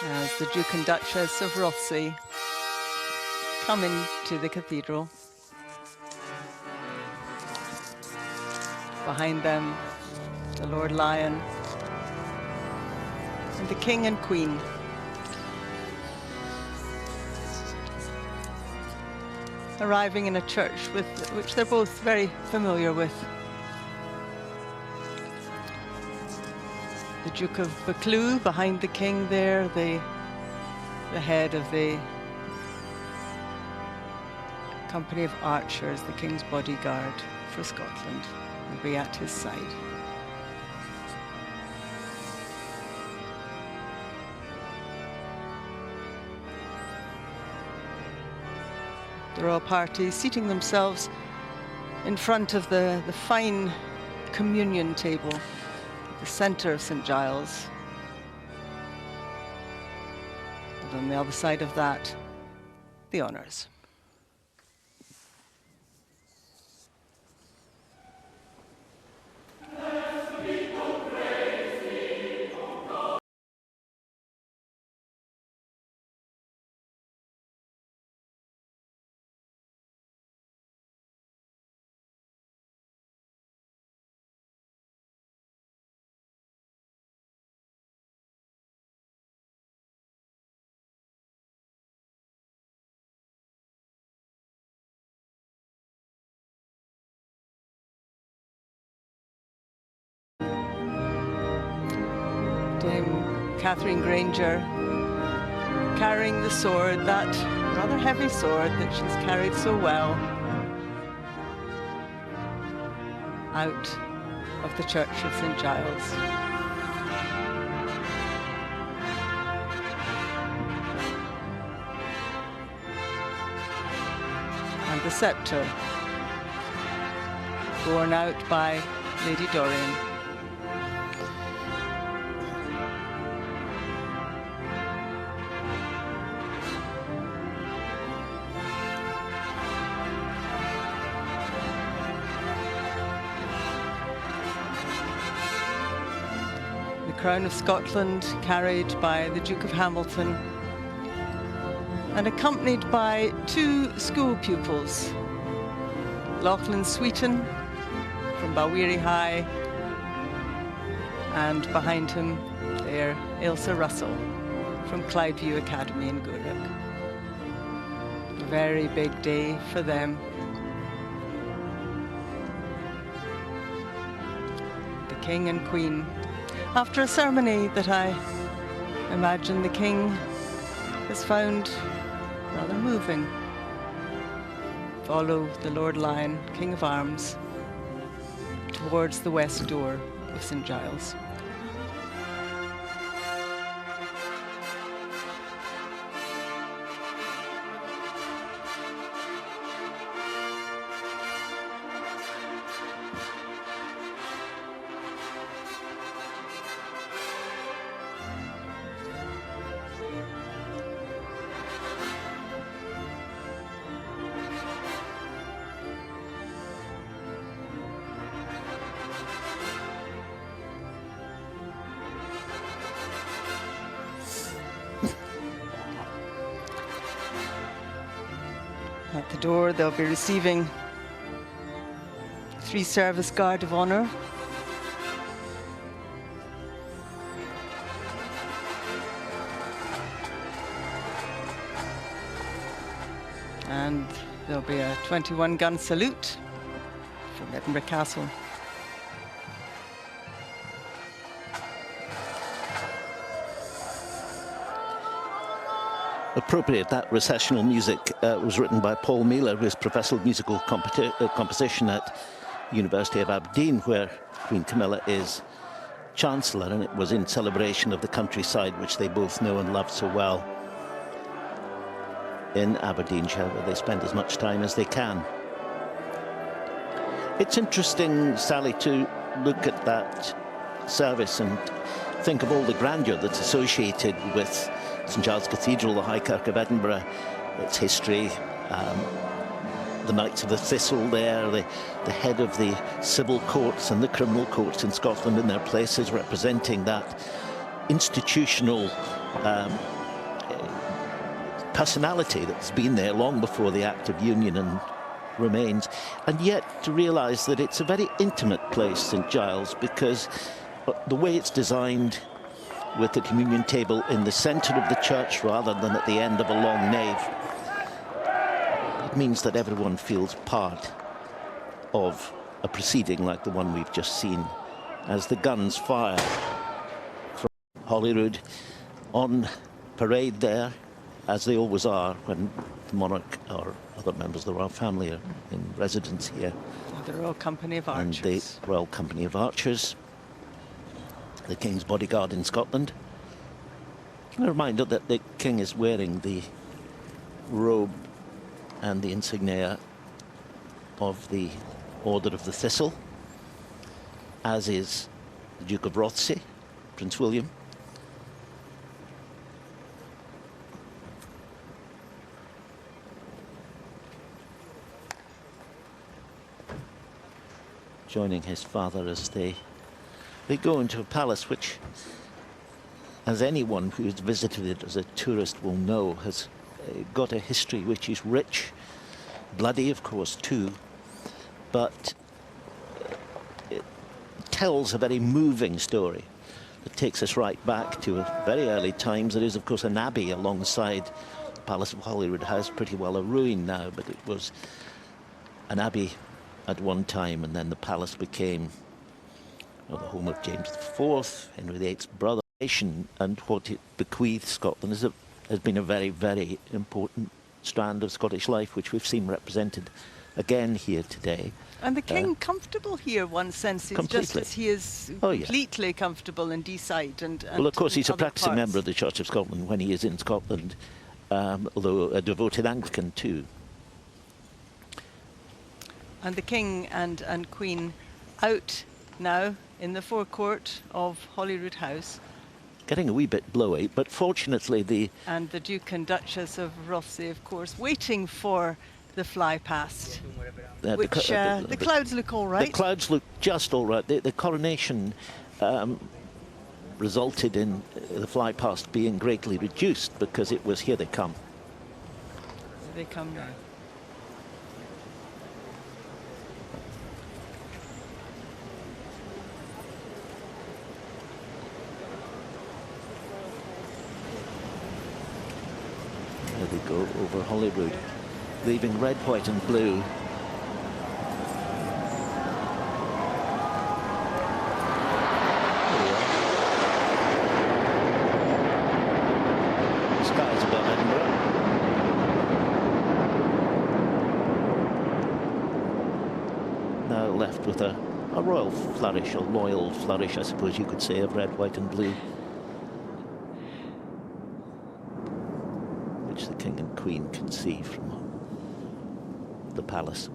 as the Duke and Duchess of Rothesay come into the cathedral. Behind them, the Lord Lion and the King and Queen. Arriving in a church which they're both very familiar with. The Duke of Buccleuch behind the King there, the head of the company of archers, the King's bodyguard for Scotland, will be at his side. The royal party seating themselves in front of the fine communion table at the centre of St. Giles. And on the other side of that, the honours. Dame Catherine Granger carrying the sword, that rather heavy sword that she's carried so well, out of the Church of St. Giles. And the sceptre borne out by Lady Dorian. Crown of Scotland carried by the Duke of Hamilton and accompanied by two school pupils, Lachlan Sweeton from Balweary High, and behind him there Ailsa Russell from Clydeview Academy in Gourock. A very big day for them. The King and Queen, after a ceremony that I imagine the King has found rather moving, follow the Lord Lion, King of Arms, towards the west door of St. Giles. At the door, they'll be receiving 3 Service Guard of Honour. And there'll be a 21-gun salute from Edinburgh Castle. Appropriate, that recessional music was written by Paul Mealer, who is Professor of Musical Composition at University of Aberdeen, where Queen Camilla is Chancellor, and it was in celebration of the countryside, which they both know and love so well, in Aberdeenshire, where they spend as much time as they can. It's interesting, Sally, to look at that service and think of all the grandeur that's associated with St. Giles Cathedral, the High Kirk of Edinburgh, its history, the Knights of the Thistle there, the head of the civil courts and the criminal courts in Scotland in their places, representing that institutional personality that's been there long before the Act of Union and remains, and yet to realise that it's a very intimate place, St Giles, because the way it's designed, with the communion table in the centre of the church rather than at the end of a long nave, it means that everyone feels part of a proceeding like the one we've just seen, as the guns fire from Holyrood on parade there, as they always are when the monarch or other members of the royal family are in residence here. The Royal Company of Archers. And the Royal Company of Archers, the King's bodyguard in Scotland. A reminder that the King is wearing the robe and the insignia of the Order of the Thistle, as is the Duke of Rothesay, Prince William. Joining his father as they go into a palace which, as anyone who's visited it as a tourist will know, has got a history which is rich, bloody of course too, but it tells a very moving story that takes us right back to very early times. There is of course an abbey alongside the Palace of Holyrood House, pretty well a ruin now, but it was an abbey at one time, and then the palace became the home of James IV, Henry VIII's brother. And what it bequeathed Scotland has been a very, very important strand of Scottish life, which we've seen represented again here today. And the King comfortable here, one senses, just as he is completely comfortable in Deeside and well, of course, he's a practicing parts. member of the Church of Scotland when he is in Scotland, although a devoted Anglican too. And the King and Queen out now in the forecourt of Holyrood House. Getting a wee bit blowy, but fortunately And the Duke and Duchess of Rothesay, of course, waiting for the Flypast, which the clouds look all right. The clouds look just all right. The coronation resulted in the Flypast being greatly reduced because it was here they come. Here they come now. There they go over Holyrood, leaving red, white and blue. Skies above Edinburgh. Now left with a royal flourish, a loyal flourish, I suppose you could say, of red, white and blue, which the King and Queen can see from the palace.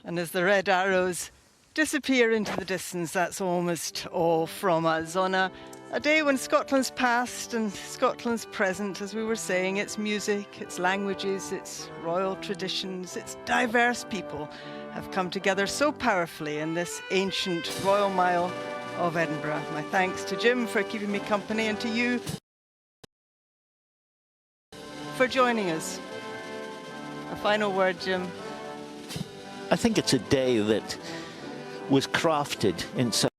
And as the red arrows disappear into the distance, that's almost all from us on a day when Scotland's past and Scotland's present, as we were saying, its music, its languages, its royal traditions, its diverse people have come together so powerfully in this ancient Royal Mile of Edinburgh. My thanks to Jim for keeping me company, and to you for joining us. A final word, Jim. I think it's a day that was crafted in such